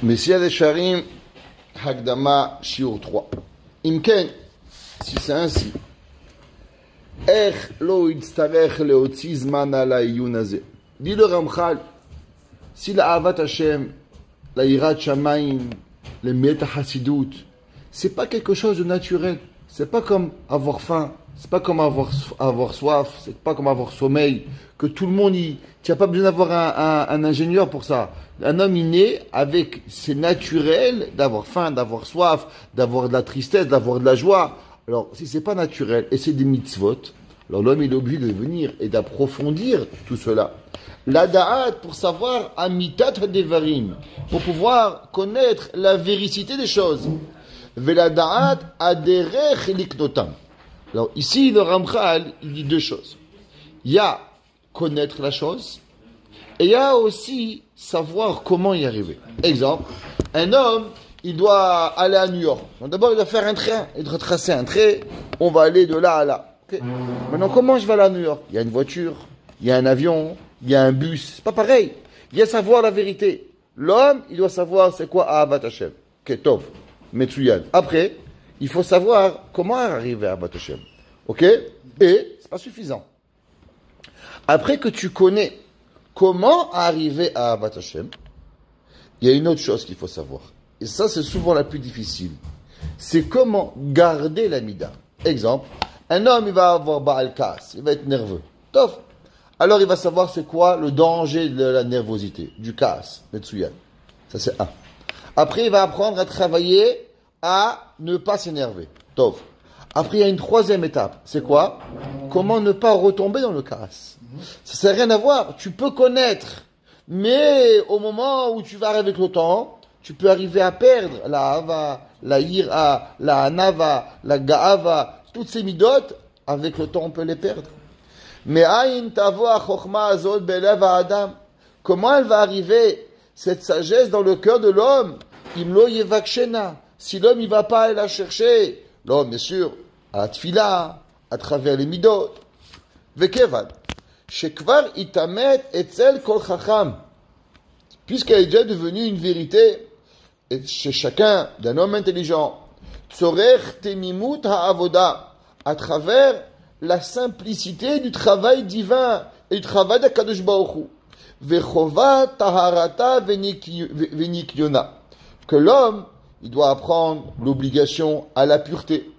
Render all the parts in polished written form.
Messiah Sharim, Hagdama, Shiur 3. Imken, si c'est ainsi. Ech lo itztarech leotzi zman ala iyun hazeh. Dit le Ramchal, si la Avat Hashem, la Yirat Shamayim, le Meta Hasidut, c'est pas quelque chose de naturel. C'est pas comme avoir faim, c'est pas comme avoir soif, c'est pas comme avoir sommeil, que tout le monde y... Tu n'as pas besoin d'avoir un ingénieur pour ça. Un homme il naît avec, c'est naturel d'avoir faim, d'avoir soif, d'avoir de la tristesse, d'avoir de la joie. Alors, si c'est pas naturel et c'est des mitzvot, alors l'homme il est obligé de venir et d'approfondir tout cela. La da'at pour savoir amitat devarim, pour pouvoir connaître la véricité des choses. Vela da'at aderech liknotam. Alors ici le Ramchal il dit deux choses. Il y a connaître la chose et il y a aussi savoir comment y arriver. Exemple, un homme il doit aller à New York. Donc d'abord il doit faire un train, il doit tracer un trait, on va aller de là à là. Okay. Maintenant comment je vais aller à New York? Il y a une voiture, il y a un avion, il y a un bus, c'est pas pareil. Il y a savoir la vérité. L'homme il doit savoir c'est quoi Ahavat Hashem. Ketov, Metsuyan. Après, il faut savoir comment arriver à Ahavat Hashem. Ok? Et c'est pas suffisant. Après que tu connais comment arriver à Ahavat Hashem, il y a une autre chose qu'il faut savoir. Et ça, c'est souvent la plus difficile. C'est comment garder la mida. Exemple, un homme, il va avoir Baal Kas, il va être nerveux. Tof. Alors, il va savoir c'est quoi le danger de la nervosité, du Kas, Metsuyan. Ça, c'est un. Après, il va apprendre à travailler à ne pas s'énerver. Tof. Après, il y a une troisième étape. C'est quoi? Comment ne pas retomber dans le Kas. Ça n'a rien à voir. Tu peux connaître, mais au moment où tu vas arriver avec le temps, tu peux arriver à perdre la hava, la ira, la anava, la gaava, toutes ces midot, avec le temps on peut les perdre. Mais aïn tavo achokma azot belev adam. Comment elle va arriver, cette sagesse dans le cœur de l'homme? Imlo yevakshena. Si l'homme il va pas aller la chercher, l'homme bien sûr, à la tfila, à travers les midot. Vekevad. Shekvar itamet etzel kol chacham. Puisqu'elle est déjà devenue une vérité chez chacun d'un homme intelligent, tzorech temimut ha'avoda, à travers la simplicité du travail divin et du travail d'Akadosh Baruch Hu, vechova taharata venikyona, que l'homme il doit apprendre l'obligation à la pureté,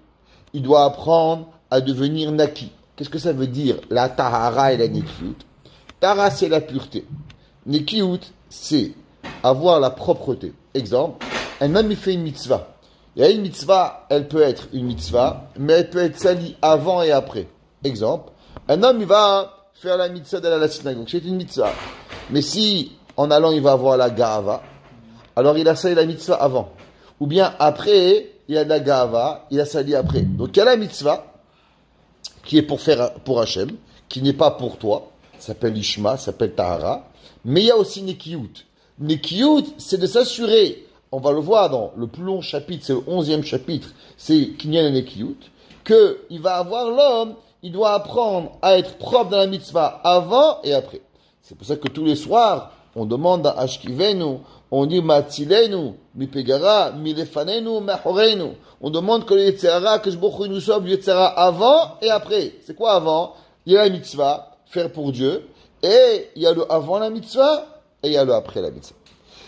il doit apprendre à devenir naki. Qu'est-ce que ça veut dire la tahara et la nikiyut? Tahara c'est la pureté, nikiyut c'est avoir la propreté. Exemple, un homme il fait une mitzvah. Il y a une mitzvah, elle peut être une mitzvah, mais elle peut être salie avant et après. Exemple, un homme il va faire la mitzvah d'aller à la synagogue, c'est une mitzvah. Mais si en allant il va avoir la gava, alors il a sali la mitzvah avant. Ou bien après, il y a de la gava, il a sali après. Donc il y a la mitzvah qui est pour faire pour Hachem, qui n'est pas pour toi, ça s'appelle Ishma, ça s'appelle Tahara. Mais il y a aussi Nekiyut. Nekiyut, c'est de s'assurer, on va le voir dans le plus long chapitre, c'est le 11e chapitre, c'est Kinyan et Nekiyut, qu'il va avoir l'homme, il doit apprendre à être propre dans la mitzvah avant et après. C'est pour ça que tous les soirs, on demande à Ashkivenu, on dit Matzilenu, Mipegara, Milefanenu, Mahorenu. On demande que le Yetzirah, que je nous sommes, le Yetzirah avant et après. C'est quoi avant? Il y a la mitzvah, faire pour Dieu. Et il y a le avant la mitzvah, et il y a le après la mitzvah.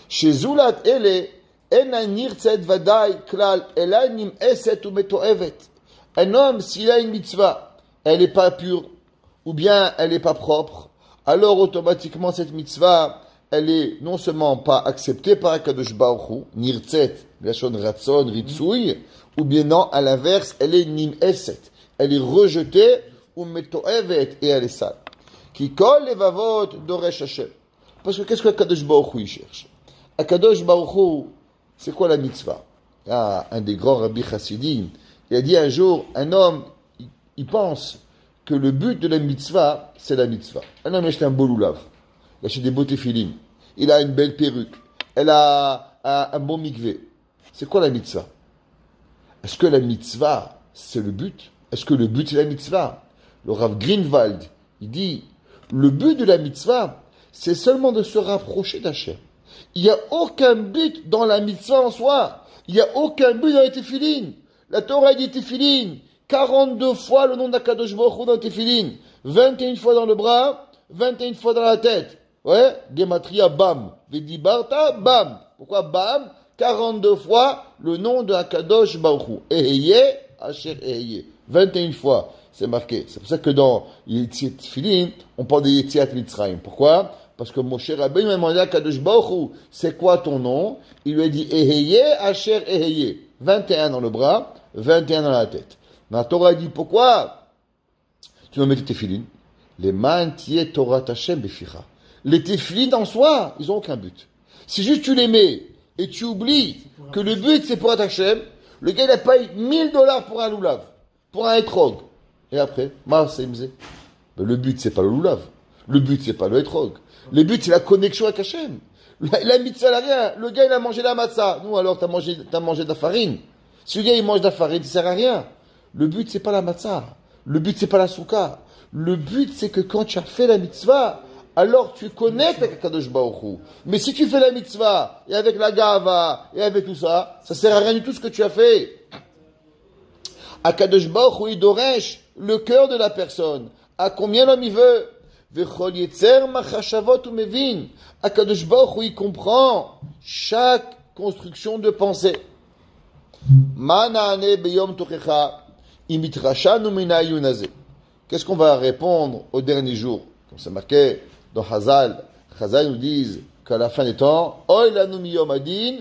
Chez Zulat ele, ena nirtzet vadai klal, elanim eset ou metoevet. Un homme, s'il a une mitzvah, elle n'est pas pure, ou bien elle n'est pas propre, alors automatiquement cette mitzvah, elle est non seulement pas acceptée par Akadosh Baruch Hu, nirtzet, lachon ratson, ritzouy, ou bien non, à l'inverse, elle est nim eset. Elle est rejetée, ou metoevet, et elle est sale. Qui colle les vavot d'Oresh Hashem. Parce que qu'est-ce que Akadosh Baruch Hu cherche? Akadosh Baruch Hu, c'est quoi la mitzvah? Ah, un des grands rabbis chassidim, il a dit un jour, un homme, il pense que le but de la mitzvah, c'est la mitzvah. Un homme achète un beau loulav, il achète des beaux téfilim, il a une belle perruque, elle a un bon mikvé. C'est quoi la mitzvah? Est-ce que la mitzvah, c'est le but? Est-ce que le but, c'est la mitzvah? Le Rav Greenwald, il dit, le but de la mitzvah, c'est seulement de se rapprocher d'Hachem. Il n'y a aucun but dans la mitzvah en soi. Il n'y a aucun but dans les téphilines. La Torah dit téphilines. 42 fois le nom d'Akadosh Baruch Hu dans les téphilines. 21 fois dans le bras, 21 fois dans la tête. Ouais, Gematria Bam. Vedibarta Bam. Pourquoi Bam? 42 fois le nom de Akadosh Baruch Hu. Eheye, Asher Eheye. 21 fois. C'est marqué. C'est pour ça que dans Yetziat Tefillin, on parle de Yetziat Mitzrayim. Pourquoi? Parce que Moshe Rabbeinu a demandé à Kadosh Baruch Hu, c'est quoi ton nom? Il lui a dit Eheye, Asher Eheye. 21 dans le bras, 21 dans la tête. La Torah dit pourquoi? Tu vas mettre tes tefillin. Les man tiye Torah Hashem beficha. Les tefillin en soi, ils n'ont aucun but. Si juste tu les mets et tu oublies que le but c'est pour Hashem, le gars il a payé $1000 pour un loulav, pour un etrog. Et après, le but c'est pas le loulav. Le but c'est pas le etrog. Le but c'est la connexion avec Hashem. La mitzvah n'a rien. Le gars il a mangé la matzah. Nous alors t'as mangé de la farine. Si le gars il mange de la farine, ça sert à rien. Le but c'est pas la matzah. Le but c'est pas la souka. Le but c'est que quand tu as fait la mitzvah, alors tu connectes avec Kadosh Baruch Hu. Mais si tu fais la mitzvah et avec la gava et avec tout ça, ça sert à rien du tout ce que tu as fait. Akadosh Baruch Hu il doresh le cœur de la personne. À combien l'homme il veut? Vechol yetzer machashavot u mevin. Akadosh Baruch Hu il comprend chaque construction de pensée. Manane beyom tochecha imitrashanu minayun hazeh. Qu'est-ce qu'on va répondre au dernier jour? Comme c'est marqué dans Hazal. Hazal nous disent qu'à la fin des temps, oy lanu miyom adin,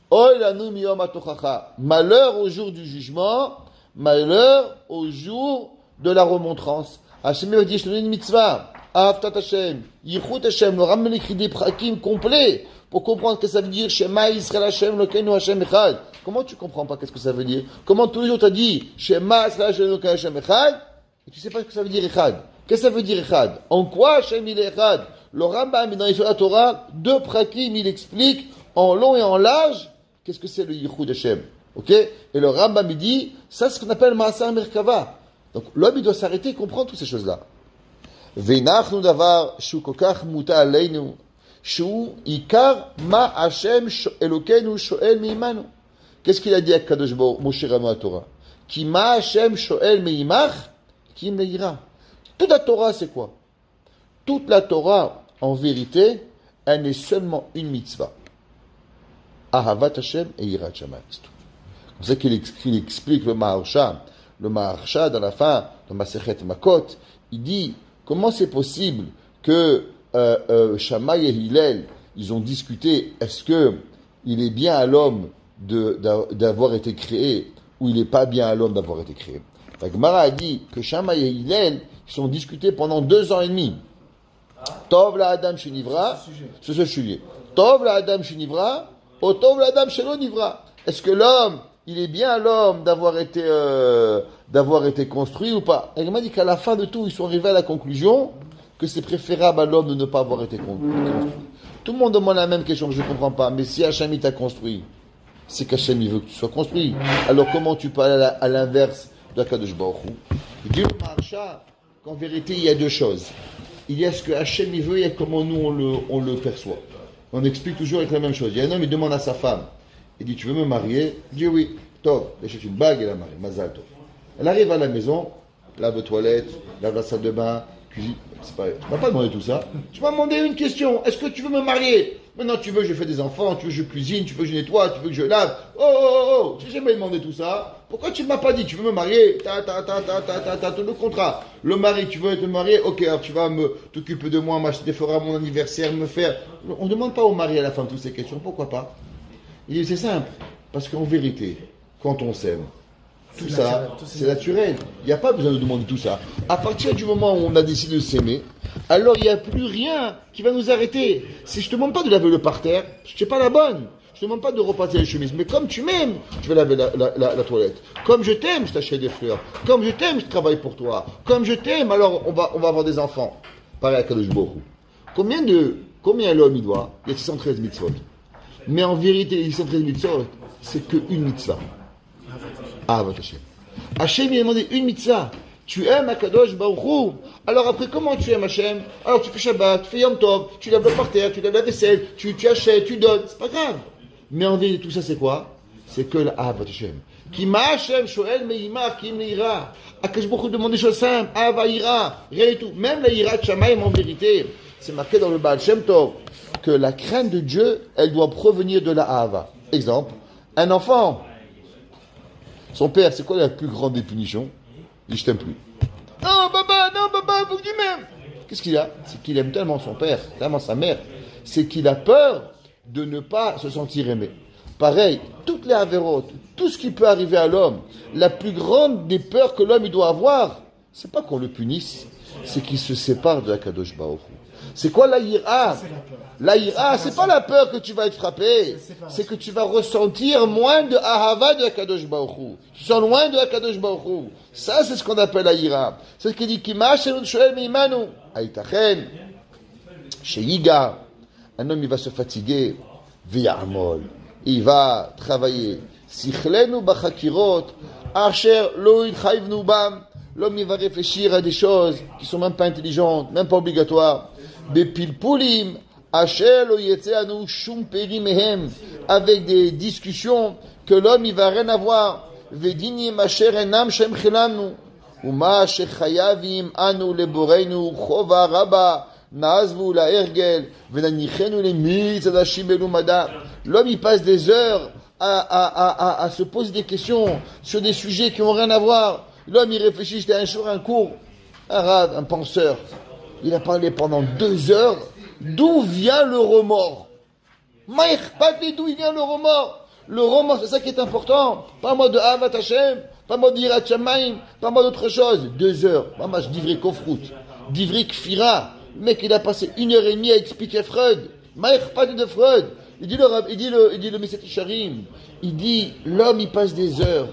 oy lanu miyom atochacha. Malheur au jour du jugement, malheur au jour de la remontrance. Hashem me dit, je te donne une mitzvah. Avtat Hashem, Yichut Hashem, le Rambam écrit des prakim complets pour comprendre ce que ça veut dire Shema Yisrael Hashem, Lokeinu Hashem Echad. Comment tu comprends pas qu'est-ce que ça veut dire? Comment tous les jours t'as dit Shema Yisrael Hashem, Lokeinu Hashem Echad et tu sais pas ce que ça veut dire Echad? Qu'est-ce que ça veut dire Echad? En quoi Hashem il est Echad? Le Rambam dans la Torah, deux prakim, il explique en long et en large qu'est-ce que c'est le Yichut Hashem. Ok? Et le Rambam il dit ça c'est ce qu'on appelle Maasar Merkava. Donc l'homme il doit s'arrêter et comprendre toutes ces choses-là. V'nachnu davar shu kokach muta aleinu shu ikar ma Hashem Elokeinu shoel meimanu. Qu'est-ce qu'il a dit à Kadosh Baruch Moshe Rabbeinu à Torah? Ki ma Hashem shoel meimach ki meira. Toute la Torah c'est quoi? Toute la Torah en vérité elle n'est seulement une mitzvah. Ahavat Hashem et Yirat Shamayim. C'est pour ça qu'il explique le Maharsha. Le Maharsha dans la fin de Masechet Makot, il dit comment c'est possible que Shammai et Hillel, ils ont discuté, est-ce que il est bien à l'homme d'avoir été créé ou il n'est pas bien à l'homme d'avoir été créé? La Gemara a dit que Shammai et Hillel, ils sont discutés pendant 2 ans et demi. Tov la Adam Shenivra, c'est ce sujet. Tov la Adam Shenivra, ou Tov la Adam Shelo Nivra. Est-ce que l'homme, il est bien à l'homme d'avoir été construit ou pas? Elle m'a dit qu'à la fin de tout, ils sont arrivés à la conclusion que c'est préférable à l'homme de ne pas avoir été construit. Tout le monde demande la même question que je ne comprends pas. Mais si Hachem il t'a construit, c'est qu'Hachem il veut que tu sois construit. Alors comment tu peux aller à l'inverse de Kadosh Baruch Hu? Dieu marcha qu'en vérité il y a 2 choses. Il y a ce que Hachem il veut et comment nous on le perçoit. On explique toujours avec la même chose. Il y a un homme il demande à sa femme. Il dit, tu veux me marier? Il dit oui. Tov, il achète une bague et la marie. Mazal Tov. Elle arrive à la maison, lave les toilettes, lave la salle de bain, cuisine. C'est pareil. Tu m'as pas demandé tout ça. Tu m'as demandé une question. Est-ce que tu veux me marier? Maintenant, tu veux que je fasse des enfants, tu veux que je cuisine, tu veux que je nettoie, tu veux que je lave. Oh, j'ai jamais demandé tout ça. Pourquoi tu ne m'as pas dit, tu veux me marier? Tout le contrat. Le mari, tu veux te marier? Ok, alors tu vas t'occuper de moi, m'acheter des fleurs à mon anniversaire, me faire. On ne demande pas au mari à la fin toutes ces questions. Pourquoi pas? Il dit, c'est simple, parce qu'en vérité, quand on s'aime, tout ça, c'est naturel. Il n'y a pas besoin de demander tout ça. À partir du moment où on a décidé de s'aimer, alors il n'y a plus rien qui va nous arrêter. Si je ne te demande pas de laver le parterre, je ne suis pas la bonne. Je ne te demande pas de repasser les chemises. Mais comme tu m'aimes, je vais laver la toilette. Comme je t'aime, je t'achète des fleurs. Comme je t'aime, je travaille pour toi. Comme je t'aime, alors on va avoir des enfants. Pareil à Kadosh Baruch Hu. Combien l'homme il doit? Il y a 613 mitzvot. Mais en vérité, les 613 mitzvot, c'est qu'une mitzvah. Ah, votre Hachem. Hachem, il a demandé une mitzvah. Tu aimes Akadosh Baruch Hu. Alors après, comment tu aimes Hachem? Alors tu fais Shabbat, tu fais Yom Tov, tu laves le parterre, tu laves la vaisselle, tu achètes, tu donnes, c'est pas grave. Mais en vérité, tout ça c'est quoi? C'est que la Ahavat Hachem. Qui m'a Hachem, Shoel, Meimar, Kim Leira. Akash Baruch Hu demande des choses simples, Ahava Ira, rien du tout. Même la Ira de Shamaim en vérité, c'est marqué dans le Baal Shem Tov, que la crainte de Dieu, elle doit provenir de la Ahava. Exemple, un enfant, son père, c'est quoi la plus grande des punitions? Il dit je t'aime plus. Non, papa, faut que tu m'aimes. Qu'est-ce qu'il a? C'est qu'il aime tellement son père, tellement sa mère. C'est qu'il a peur de ne pas se sentir aimé. Pareil, toutes les avérotes, tout ce qui peut arriver à l'homme, la plus grande des peurs que l'homme il doit avoir, c'est pas qu'on le punisse, c'est qu'il se sépare de la Kadosh Baruch Hu. C'est quoi la ira? La ira, c'est pas la peur que tu vas être frappé, c'est que tu vas ressentir moins de ahava de la Kadosh Baruch Hu. Tu sens loin de la Kadosh Baruch Hu. Ça, c'est ce qu'on appelle la ira. C'est ce qu'il dit, Kima shenut shoel meimanu. Aïtachen, chez Yiga, un homme il va se fatiguer, v'ya'amol. Il va travailler. Sichlenu bachakirot, asher lo yitchayvnu bam. L'homme, il va réfléchir à des choses qui sont même pas intelligentes, même pas obligatoires. Bepilpulim, asher lo yetzeanu shum peri mehem. Avec des discussions que l'homme, il va rien avoir. Vedinim asher enam shem chelanu. Uma asher chayavim anu leboreinu chova rabba. Nazvu la ergel. Venanichenu le mitzadashim elumada. L'homme, il passe des heures à se poser des questions sur des sujets qui n'ont rien à voir. L'homme, il réfléchit. J'étais un jour un cours, un rave, un penseur. Il a parlé pendant 2 heures. D'où vient le remords? D'où il vient le remords? Le remords, c'est ça qui est important. Pas moi de Ahavat Hashem, pas moi de Yirat Shamayim, pas moi d'autre chose. 2 heures. Maman, je divrei Kofrout, divrei Kfira. Le mec, il a passé 1h30 à expliquer Freud. Pas de Freud. Il dit le Messie Tisharim. Il dit, l'homme, il passe des heures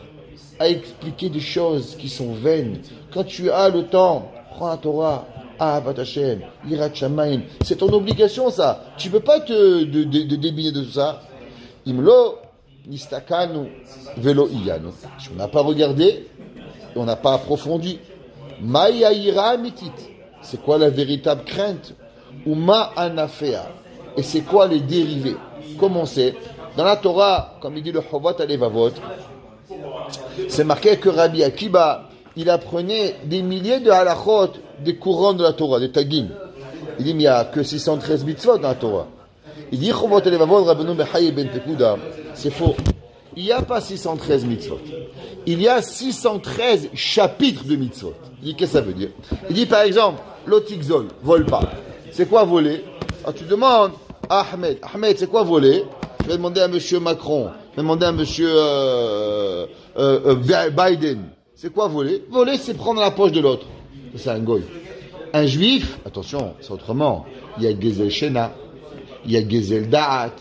à expliquer des choses qui sont vaines. Quand tu as le temps, prends la Torah, Ahavat Hashem, Yirat Shamayim. C'est ton obligation, ça. Tu peux pas te débiner de tout ça. Imlo, nistakanu, velo iyanu. On n'a pas regardé, et on n'a pas approfondi. Maya ira mitit. C'est quoi la véritable crainte? Uma anafea. Et c'est quoi les dérivés? Comment c'est? Dans la Torah, comme il dit le Chovot Alevavot, c'est marqué que Rabbi Akiba, il apprenait des milliers de halachot, des couronnes de la Torah, des tagim. Il dit, mais il n'y a que 613 mitzvot dans la Torah. Il dit, Chovot Alevavot, Rabbeinu Bechaye ben Pekuda, c'est faux. Il n'y a pas 613 mitzvot. Il y a 613 chapitres de mitzvot. Il dit, qu'est-ce que ça veut dire? Il dit, par exemple, l'otikzol, vole pas. C'est quoi voler? Alors tu demandes à Ahmed, c'est quoi voler? Je vais demander à monsieur Macron, je vais demander à monsieur Biden. C'est quoi voler? Voler, c'est prendre la poche de l'autre. C'est un goy. Un juif, attention, c'est autrement. Il y a Gezel Shena, il y a Gezel Da'at,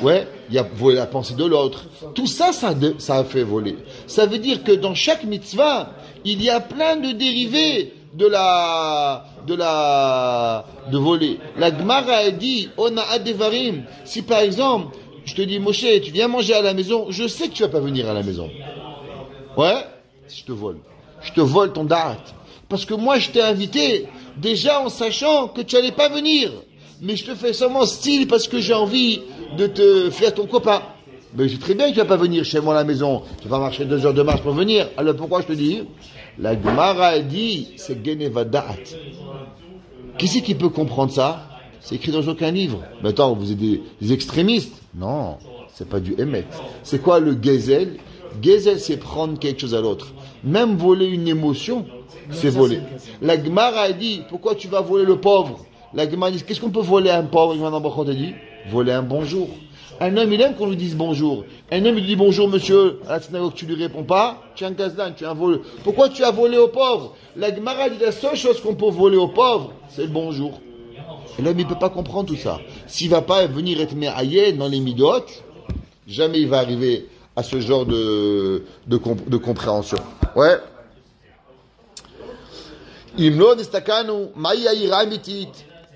ouais, il y a voler la pensée de l'autre. Tout ça, ça a fait voler. Ça veut dire que dans chaque mitzvah, il y a plein de dérivés de voler. La Gemara a dit, Ona adevarim. Si par exemple, je te dis, Moshe, tu viens manger à la maison, je sais que tu vas pas venir à la maison. Ouais? Je te vole. Je te vole ton da'at. Parce que moi, je t'ai invité, déjà en sachant que tu allais pas venir. Mais je te fais seulement style parce que j'ai envie de te faire ton copain. Mais je sais très bien que tu vas pas venir chez moi à la maison. Tu vas marcher 2 heures de marche pour venir. Alors pourquoi je te dis? La Gemara a dit, c'est Geneva Da'at. Qui c'est qui peut comprendre ça? C'est écrit dans aucun livre. Mais attends, vous êtes des extrémistes? Non, c'est pas du Emet. C'est quoi le Gezel? Gezel, c'est prendre quelque chose à l'autre. Même voler une émotion, c'est voler. La Gemara a dit, pourquoi tu vas voler le pauvre? La Gemara dit, qu'est-ce qu'on peut voler à un pauvre? Il dit, voler un bonjour. Un homme, il aime qu'on lui dise bonjour. Un homme, il dit bonjour, monsieur. À la synagogue, tu lui réponds pas. Tu es un gazdan, tu es un voleur. Pourquoi tu as volé au pauvre? La Gemara dit, la seule chose qu'on peut voler au pauvre, c'est le bonjour. Et l'homme, il peut pas comprendre tout ça. S'il va pas venir être me'ayed dans les midot, jamais il va arriver à ce genre de compréhension. Ouais. Imlo nestakanu, maya ira mitit,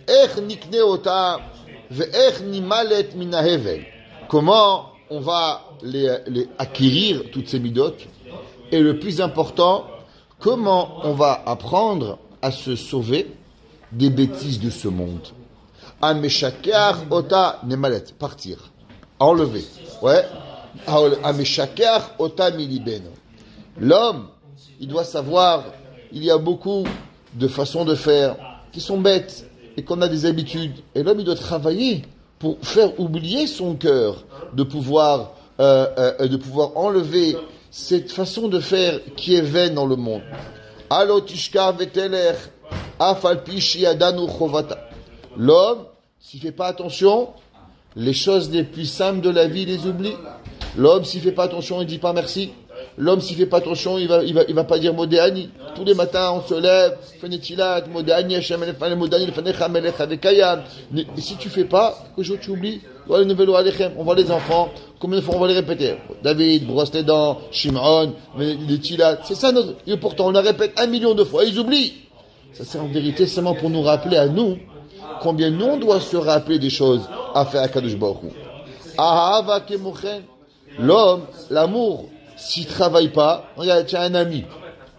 ech nikne ota, ve'ech nimalet minahevel. Comment on va les acquérir, toutes ces midot? Et le plus important, comment on va apprendre à se sauver des bêtises de ce monde. Ameshakar ota nemalet, partir, enlever. Ouais. Ameshakar ota milibeno. L'homme, il doit savoir, il y a beaucoup de façons de faire qui sont bêtes et qu'on a des habitudes. Et l'homme, il doit travailler pour faire oublier son cœur, de pouvoir enlever cette façon de faire qui est vaine dans le monde. L'homme, s'il ne fait pas attention, les choses les plus simples de la vie, il les oublie. L'homme, s'il ne fait pas attention, il ne dit pas merci. L'homme, s'il ne fait pas attention, il va pas dire Modéani. Tous les matins, on se lève, Fenetilat, Modéani, Hashem, Modéani, Fenecha, Melech, Avekayam. Et si tu ne fais pas, quelque chose tu oublies, on voit les enfants, combien de fois on va les répéter? David, brosse les dents, Shimon, les Tilat. C'est ça notre. Et pourtant, on la répète 1 million de fois, ils oublient. Ça, c'est en vérité seulement pour nous rappeler à nous combien nous on doit se rappeler des choses à faire à Kadosh Baruch Hu. Ahava kemochen. L'homme, l'amour, s'il ne travaille pas, regarde, tu as un ami.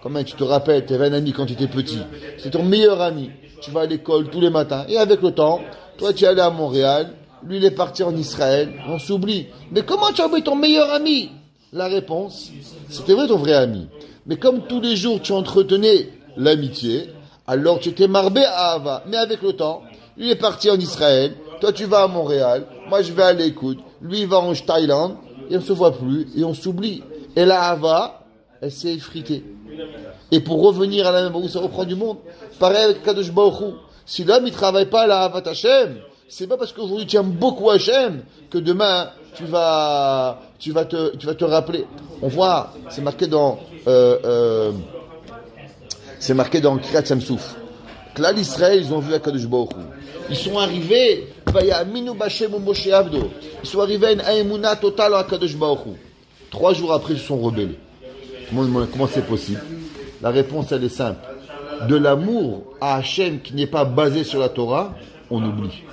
Comment tu te rappelles, tu avais un ami quand tu étais petit. C'est ton meilleur ami. Tu vas à l'école tous les matins. Et avec le temps, toi tu es allé à Montréal, lui il est parti en Israël, on s'oublie. Mais comment tu as oublié ton meilleur ami? La réponse, c'était vrai ton vrai ami. Mais comme tous les jours tu entretenais l'amitié, alors tu étais marbé à Ahava. Mais avec le temps, lui est parti en Israël, toi tu vas à Montréal, moi je vais à l'écoute, lui il va en Thaïlande, et on ne se voit plus, et on s'oublie. Et la Ahava, elle s'est effritée. Et pour revenir à la même où ça reprend du monde, pareil avec Kadosh Baruch Hu. Si l'homme il ne travaille pas à la Ahavat Hashem, c'est pas parce qu'aujourd'hui tu aimes beaucoup Hashem que demain tu vas te rappeler. On voit, c'est marqué dans Kriyat Samsouf. Là, l'Israël, ils ont vu Kadosh Baruch Hu. Ils sont arrivés, ils sont arrivés à une aïmouna totale à Kadosh Baruch Hu. 3 jours après, ils se sont rebellés. Comment c'est possible? La réponse, elle est simple. De l'amour à Hachem qui n'est pas basé sur la Torah, on oublie.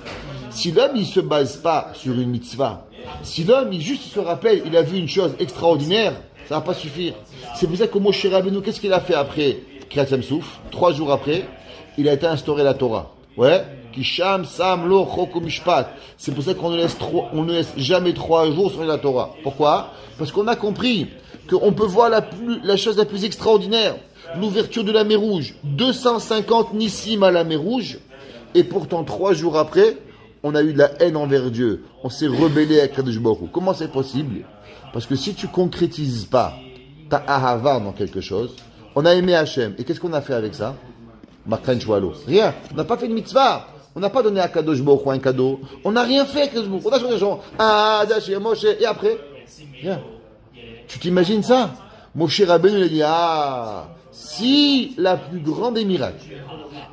Si l'homme, il ne se base pas sur une mitzvah, si l'homme, il se rappelle, il a vu une chose extraordinaire, ça ne va pas suffire. C'est pour ça que Moshe Rabbeinu, qu'est-ce qu'il a fait après Kriyat Samsouf? 3 jours après, il a été instauré la Torah. Ouais. Kisham, Sam, Lo, Chok, Mishpat. C'est pour ça qu'on ne laisse jamais 3 jours sur la Torah. Pourquoi? Parce qu'on a compris qu'on peut voir la chose la plus extraordinaire. L'ouverture de la mer Rouge. 250 nissim à la mer Rouge. Et pourtant, 3 jours après, on a eu de la haine envers Dieu. On s'est rebellé avec Kadosh Baruch Hu. Comment c'est possible? Parce que si tu concrétises pas ta ahava dans quelque chose, on a aimé Hachem. Et qu'est-ce qu'on a fait avec ça? Rien. On n'a pas fait de mitzvah. On n'a pas donné à Kadosh Baruch Hu un cadeau. On n'a rien fait à Kadosh Baruch Hu. On a changé les gens. Moshe. Et après? Rien. Tu t'imagines ça? Moshe Rabbeinu il a dit, si la plus grande des miracles,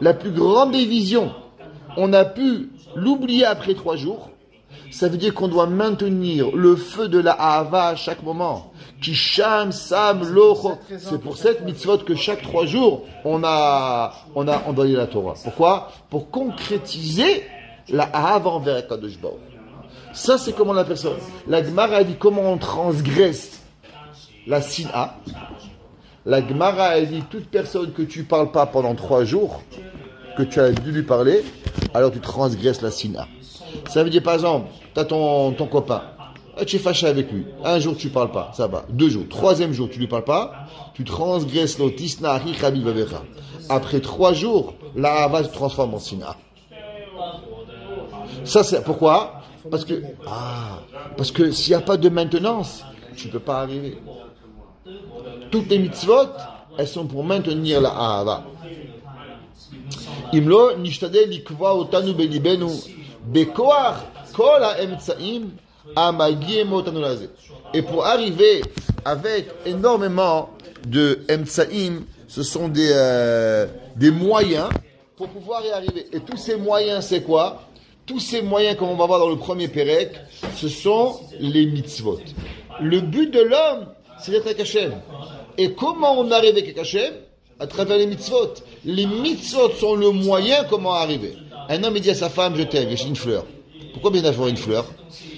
la plus grande des visions, on a pu l'oublier après 3 jours, ça veut dire qu'on doit maintenir le feu de la Ahava à chaque moment. Kisham, Sam, Loch. C'est pour cette mitzvot que chaque 3 jours, on doit lire la Torah. Pourquoi? Pour concrétiser la Ahava envers Kadosh Baruch Hu. Ça, c'est comment la personne. La Gemara a dit comment on transgresse la Sina. La Gemara a dit toute personne que tu parles pas pendant 3 jours, que tu as dû lui parler, alors tu transgresses la Sina. Ça veut dire, par exemple, tu as ton copain, tu es fâché avec lui. 1 jour, tu ne parles pas, ça va. 2 jours. 3e jour, tu ne lui parles pas, tu transgresses l'otisna achi chabiv avecha. Après 3 jours, la hava se transforme en sina. Ça, c'est pourquoi? Parce que s'il n'y a pas de maintenance, tu ne peux pas arriver. Toutes les mitzvot, elles sont pour maintenir la hava. Imlo nishtadel likva otanu belibenu bekoach kol ha'emtsaim amagiem otanu laze. Et pour arriver avec énormément de emtsaim, ce sont des moyens pour pouvoir y arriver. Et tous ces moyens, c'est quoi? Tous ces moyens, comme on va voir dans le premier Pérec, ce sont les mitzvot. Le but de l'homme, c'est d'être avec Hachem. Et comment on arrive avec Hachem? À travers les mitzvot. Les mitzvot sont le moyen comment arriver. Un homme il dit à sa femme, je t'aime, j'ai une fleur. Pourquoi bien avoir une fleur?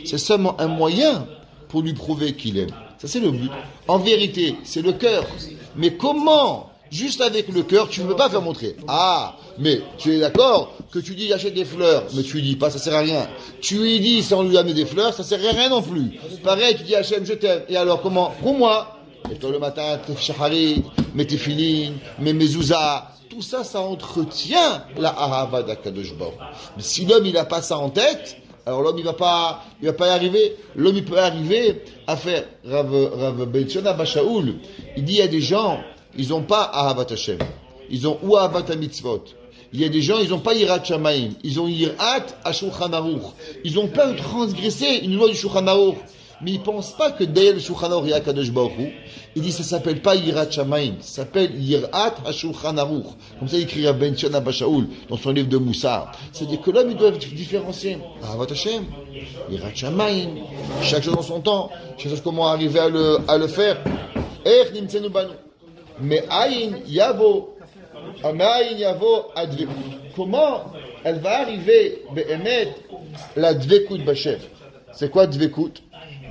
C'est seulement un moyen pour lui prouver qu'il aime. Ça c'est le but. En vérité, c'est le cœur. Mais comment Juste avec le cœur, tu ne peux pas faire montrer. Ah, mais tu es d'accord que tu dis achète des fleurs, mais tu lui dis pas, ça sert à rien. Tu lui dis sans lui amener des fleurs, ça sert à rien non plus. Pareil, tu dis Hachem, je t'aime. Et alors comment? Pour moi. Et toi le matin, tes shaharit, mets tes filines, mets mezouza. Tout ça, ça entretient la ahava d'Akadosh Baruch. Mais si l'homme, il n'a pas ça en tête, alors l'homme, il va pas y arriver. L'homme, il peut arriver à faire Rav Benchona Bashaoul. Il dit, il y a des gens, ils n'ont pas Ahavat Hashem. Ils ont ou Ahavat Mitzvot. Il y a des gens, ils n'ont pas Yirat Shamaim. Ils ont Yirat HaShulchan Aruch. Ils ont peur de transgresser une loi du Shulchan Aruch. Mais ils ne pensent pas que derrière le Shulchan Aruch, il y a Kadosh Baruch Hu. Il dit, ça ne s'appelle pas Yirat Shamaim. Ça s'appelle Yirat HaShulchan Aruch. Comme ça, il écrit Rav Benchona Bashaoul dans son livre de Moussar. C'est-à-dire que l'homme, il doit différencier. Ahavat Hashem, Yirat Shamaim. Chaque chose dans son temps. Chaque chose comment arriver à le faire. Er nimtzenu banu. Mais ayin yavo. Comment elle va arriver la dvekut b'Hashem? C'est quoi dvekut?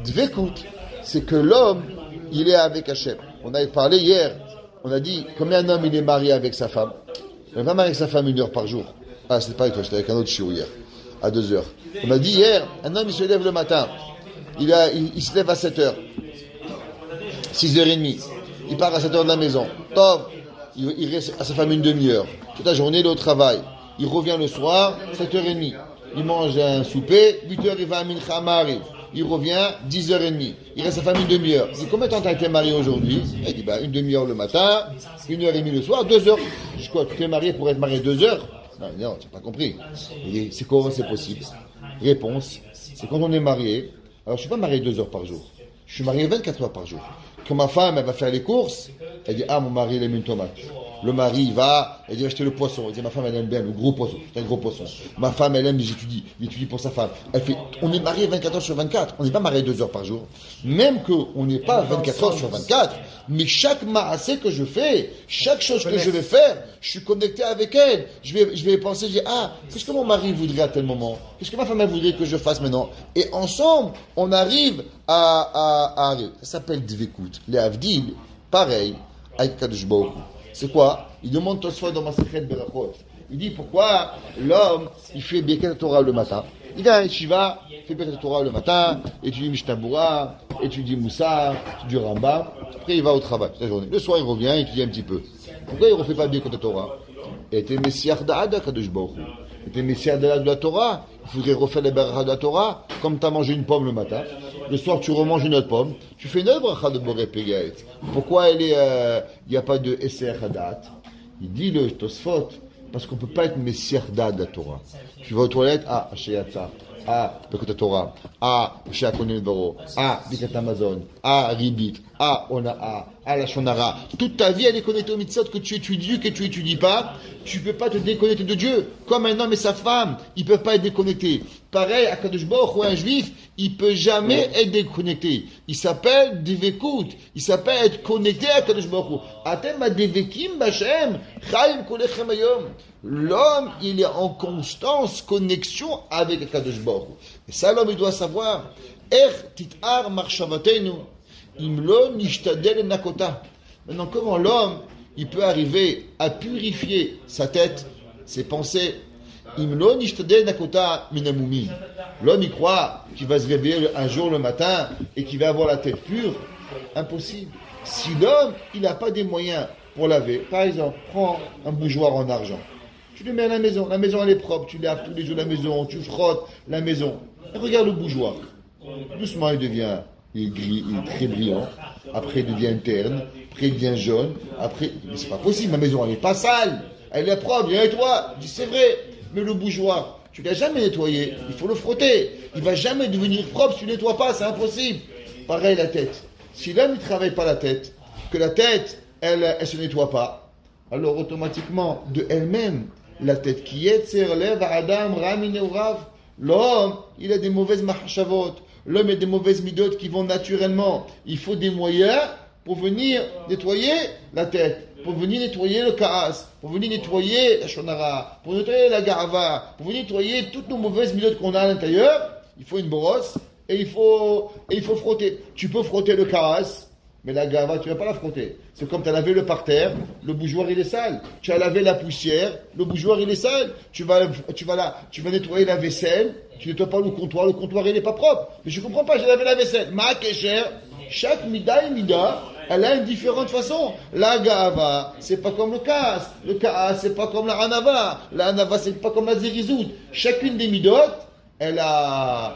Dvekut, c'est que l'homme, il est avec Hachem. On avait parlé hier, on a dit combien un homme il est marié avec sa femme. Il n'est pas marié avec sa femme 1 heure par jour. Ah, c'est pas avec toi, j'étais avec un autre chiot hier, à 2 heures. On a dit hier, un homme il se lève le matin, il se lève à 7 heures, 6h30, il part à 7 heures de la maison. Top. Il reste à sa femme 1 demi-heure. Toute la journée, il est au travail. Il revient le soir, 7h30. Il mange un souper, 8h, il va à Mincha Ma'ariv. Il revient, 10h30. Il reste à sa femme 1 demi-heure. Il dit, combien de temps t'as été marié aujourd'hui? Il dit, 1 demi-heure le matin, 1h30 le soir, 2 heures. Je dis quoi, tu t'es marié pour être marié 2 heures? Non, tu n'as pas compris. Il dit, c'est comment c'est possible? Réponse, c'est quand on est marié. Alors, je ne suis pas marié 2 heures par jour. Je suis marié 24 heures par jour. Quand ma femme, elle va faire les courses, elle dit, mon mari, il aime une tomate. Le mari, il va, elle dit, acheter le poisson. Elle dit, ma femme, elle aime bien le gros poisson. C'est un gros poisson. Ma femme, elle aime, j'étudie. Il étudie pour sa femme. Elle fait, on est marié 24 heures sur 24. On n'est pas marié 2 heures par jour. Même qu'on n'est pas 24 heures sur 24. Mais chaque maassé que je fais, chaque chose que je vais faire, je suis connecté avec elle. Je vais penser, je dis, qu'est-ce que mon mari voudrait à tel moment? Qu'est-ce que ma femme, elle voudrait que je fasse maintenant? Et ensemble, on arrive à ça s'appelle Dvekut. Les Avdil, pareil, avec Kadosh Baruch Hu. C'est quoi? Il demande Tosfot dans Masechet Berachot. Il dit pourquoi l'homme, il fait Birkat Torah le matin. Il vient à Yeshiva, il fait Birkat Torah le matin, étudie Mishnah Berurah, étudie Moussar, étudie Rambam. Après, il va au travail toute la journée. Le soir, il revient, il étudie un petit peu. Pourquoi il ne refait pas Birkat Torah? Il était Messiah d'Ada Kadosh Baruch Hu. Il était Messiah de la Torah. Il faudrait refaire les berachas de la Torah. Comme tu as mangé une pomme le matin, le soir tu remanges une autre pomme, tu fais une autre bracha de Boré Pegait. Pourquoi il n'y a pas de Esser Hadat? Il dit le Tosfot, parce qu'on ne peut pas être Messiah d'Ad de la Torah. Tu vas aux toilettes, Sheyatsa, Birkat Torah, Shea Konen Baro, Birkat Amazon, Ribit, Onaa, la Shonara. Toute ta vie, elle est connectée au mitzvot que tu étudies, que tu étudies pas. Tu peux pas te déconnecter de Dieu. Comme un homme et sa femme, ils peuvent pas être déconnectés. Pareil, à Kadosh Baruch Hu, un juif, il peut jamais être déconnecté. Il s'appelle Devekut. Il s'appelle être connecté à Kadosh Baruch Hu. Atem Devekim B'Hashem, Chaim Kolechem Hayom. L'homme, il est en constance connexion avec Kadosh Baruch Hu. Et ça, l'homme, il doit savoir. Titar Marshavatenu. Imlo Nishtadel Nakota. Maintenant, comment l'homme, il peut arriver à purifier sa tête, ses pensées? Imlo Nishtadel Nakota Minamumi. L'homme, il croit qu'il va se réveiller un jour le matin et qu'il va avoir la tête pure. Impossible. Si l'homme, il n'a pas des moyens pour laver, par exemple, prends un bougeoir en argent. Tu le mets à la maison elle est propre, tu laves tous les jours la maison, tu frottes la maison. Et regarde le bougeoir. Doucement, il devient... Il est gris, il est très brillant. Après, il devient terne. Après, il devient jaune. Après, mais c'est pas possible. Ma maison, elle n'est pas sale. Elle est propre. Viens avec toi. Je dis, c'est vrai. Mais le bougeoir, tu l'as jamais nettoyé. Il faut le frotter. Il va jamais devenir propre si tu ne nettoies pas. C'est impossible. Pareil, la tête. Si l'homme ne travaille pas la tête, que la tête, elle se nettoie pas, alors automatiquement, de elle-même, la tête qui est, c'est relève à Adam, Ramin et Urav. L'homme, il a des mauvaises mahshavot. L'homme a des mauvaises midotes qui vont naturellement. Il faut des moyens pour venir nettoyer la tête, pour venir nettoyer le kaas, pour venir nettoyer la shonara, pour nettoyer la garava, pour venir nettoyer toutes nos mauvaises midotes qu'on a à l'intérieur. Il faut une brosse et il faut frotter. Tu peux frotter le kaas Mais la gava, tu ne vas pas l'affronter. C'est comme tu as lavé le parterre, le bougeoir il est sale. Tu as lavé la poussière, le bougeoir il est sale. Tu vas nettoyer la vaisselle, tu nettoies pas le comptoir il n'est pas propre. Mais je comprends pas, j'ai lavé la vaisselle. Ma kécher, chaque mida et mida, elle a une différente façon. La gava, c'est pas comme le kaas. Le kaas, c'est pas comme la hanava. La hanava, c'est pas comme la zérizout. Chacune des midot, elle a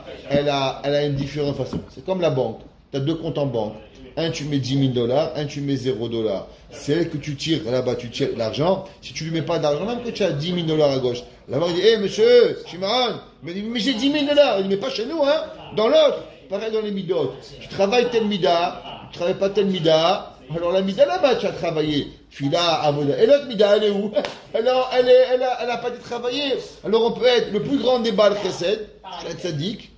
une différente façon. C'est comme la banque. Tu as deux comptes en banque. Un, tu mets $10,000, un, tu mets $0. C'est elle que tu tires, là-bas, tu tires l'argent. Si tu lui mets pas d'argent, même que tu as $10,000 à gauche. Là-bas, il dit, hé, monsieur, Shimaron, mais j'ai $10,000. Il dit, mais pas chez nous, hein. Dans l'autre. Pareil dans les midot. Tu travailles tel mida, tu travailles pas tel mida. Alors la mida là-bas, tu as travaillé. Fila, avoda. Et l'autre mida, elle est où? Alors, elle a pas dû travailler. Alors, on peut être le plus grand des Baal Chesed, je peux être sadique.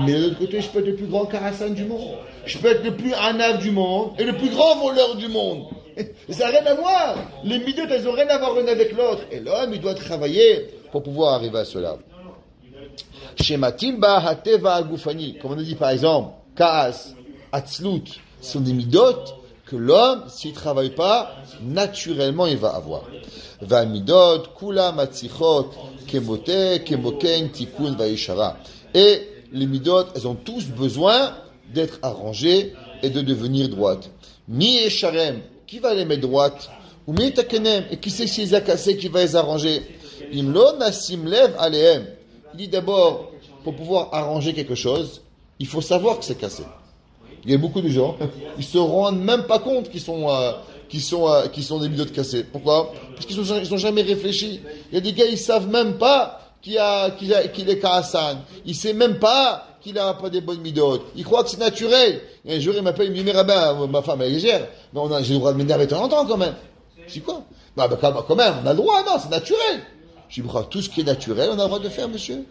Mais de l'autre côté, je peux être le plus grand Karassan du monde. Je peux être le plus Hanav du monde et le plus grand voleur du monde. Et ça n'a rien à voir. Les midot, elles n'ont rien à voir l'une avec l'autre. Et l'homme, il doit travailler pour pouvoir arriver à cela. Shematim ba hateva agufani. Comme on a dit par exemple, Kaas, Atzlut, sont des midot que l'homme, s'il ne travaille pas, naturellement, il va avoir. Va midot, kula matzichot, kemote, kemoken, tikun, vaishara. Et les midot, elles ont tous besoin d'être arrangées et de devenir droites. Mi et sharem, qui va les mettre droites? Ou mi takenem, et qui c'est si les a cassés, qui va les arranger? Imlo nasim lev alehem. Il dit d'abord, pour pouvoir arranger quelque chose, il faut savoir que c'est cassé. Il y a beaucoup de gens, ils se rendent même pas compte qu'ils sont des midot cassés. Pourquoi? Parce qu'ils n'ont jamais réfléchi. Il y a des gars, ils savent même pas qu'il est Kaasan. Il sait même pas qu'il a pas des bonnes midot. Il croit que c'est naturel. Et un jour, il m'appelle, il me dit, mais rabbin, ma femme, elle est légère. Mais j'ai le droit de m'énerver de temps en temps, quand même. Je dis quoi? Bah, quand même, on a le droit, non, c'est naturel. Je dis, tout ce qui est naturel, on a le droit de faire, monsieur.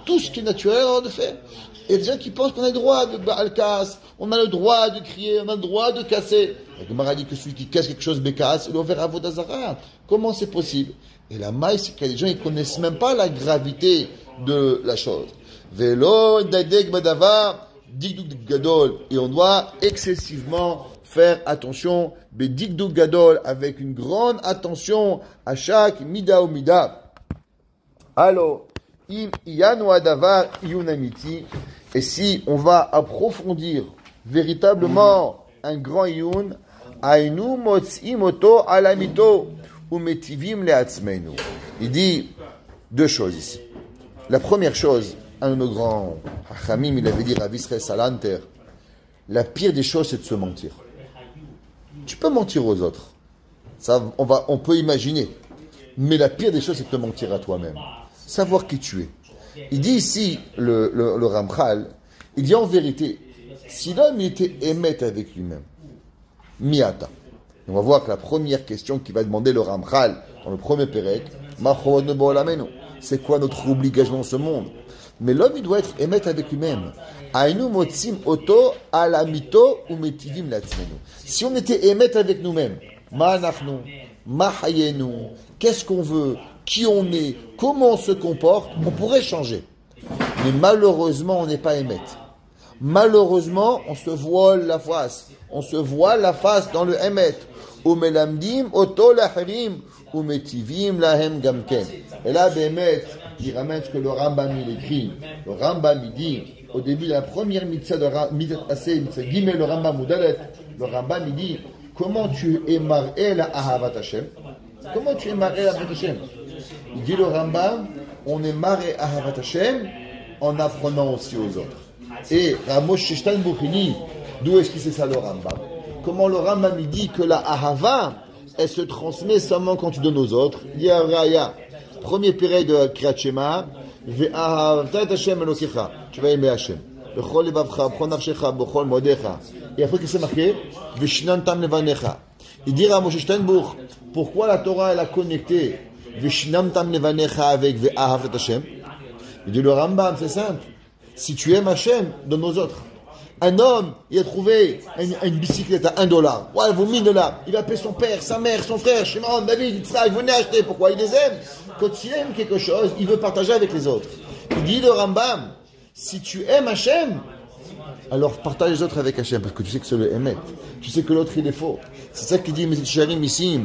Tout ce qui est naturel, on a le droit de faire. Il y a des gens qui pensent qu'on a le droit de Baal-Kas, on a le droit de crier, on a le droit de casser. Et le Gemara dit que celui qui casse quelque chose, Bekas, il est ouvert à Vodazara. Comment c'est possible? Et la maille, c'est qu'il y a des gens qui ne connaissent même pas la gravité de la chose. Velo, Dadek, Badava, Dikduk Gadol. Et on doit excessivement faire attention, Dikduk Gadol, avec une grande attention à chaque Mida ou Mida. Alors, Im Iyanu Adavar Iyunamiti. Et si on va approfondir véritablement un grand Iyun, Ainu Motzimoto Alamito. Il dit deux choses ici. La première chose, un de nos grands Hachamim, il avait dit Rav Israël Salanter, la pire des choses, c'est de se mentir. Tu peux mentir aux autres. Ça, on peut imaginer. Mais la pire des choses, c'est de te mentir à toi-même. Savoir qui tu es. Il dit ici, le Ramchal, il dit en vérité, si l'homme était émet avec lui-même, miata. On va voir que la première question qui va demander le Ramchal dans le premier Pérec, c'est quoi notre obligation dans ce monde? Mais l'homme, il doit être émet avec lui-même. Si on était émet avec nous-mêmes, qu'est-ce qu'on veut, qui on est, comment on se comporte, on pourrait changer. Mais malheureusement, on n'est pas émet. Malheureusement, on se voile la face. On se voile la face dans le émet. Umelamdim oto laharim umetivim lahem gamken. Et là, Bémet, il ramène ce que le Rambam il écrit. Le Rambam il dit, au début de la première mitzvah de mitzvah Gimel, le Rambam Moudalet, le Rambam il dit, comment tu es mar'é la ahavat Hashem? Comment tu es mar'é la ahavat Hashem? Il dit le Rambam, on est mar'é ahavat Hashem en apprenant aussi aux autres. Et Ramosh Shtanbouk il dit, d'où est-ce qu'il sait ça le Rambam? Comment le Rambam il dit que la ahava, elle se transmet seulement quand tu donnes aux autres. Il y a Raya, premier péril de Kriyat Shema, ve'ahavta et Hashem elokecha, tu vas aimer Hashem. Bechol levavcha, bechol nafshecha, bechol modecha. Et après, qu'est-ce que c'est marqué? Ve'shinantam levanecha. Il dit à Moshe Steinbuch, pourquoi la Torah elle a connecté ve'shinantam levanecha avec ve'ahavta Hashem? Il dit le Rambam, c'est simple. Si tu aimes Hashem, donne aux autres. Un homme, il a trouvé une bicyclette à $1. Ouais, elle vaut $1000. Il va appeler son père, sa mère, son frère, Shimon, David, Yitzhak, venez acheter. Pourquoi? Il les aime. Quand il aime quelque chose, il veut partager avec les autres. Il dit le Rambam, si tu aimes Hashem, alors partage les autres avec Hachem, parce que tu sais que c'est le émet. Tu sais que l'autre, il est faux. C'est ça qu'il dit, mais Sharim ici.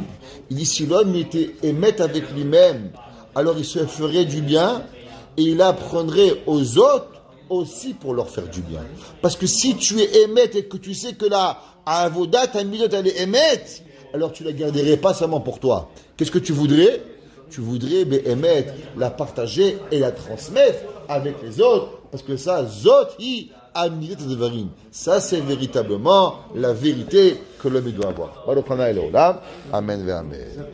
Il dit, si l'homme était émet avec lui-même, alors il se ferait du bien, et il apprendrait aux autres aussi pour leur faire du bien. Parce que si tu es émet et que tu sais que la avodat, ta midot, elle est émet, alors tu la garderais pas seulement pour toi. Qu'est-ce que tu voudrais? Tu voudrais émettre, la partager et la transmettre avec les autres, parce que ça, zoti amidat devarim. Ça, c'est véritablement la vérité que l'homme doit avoir. Amen ve amen.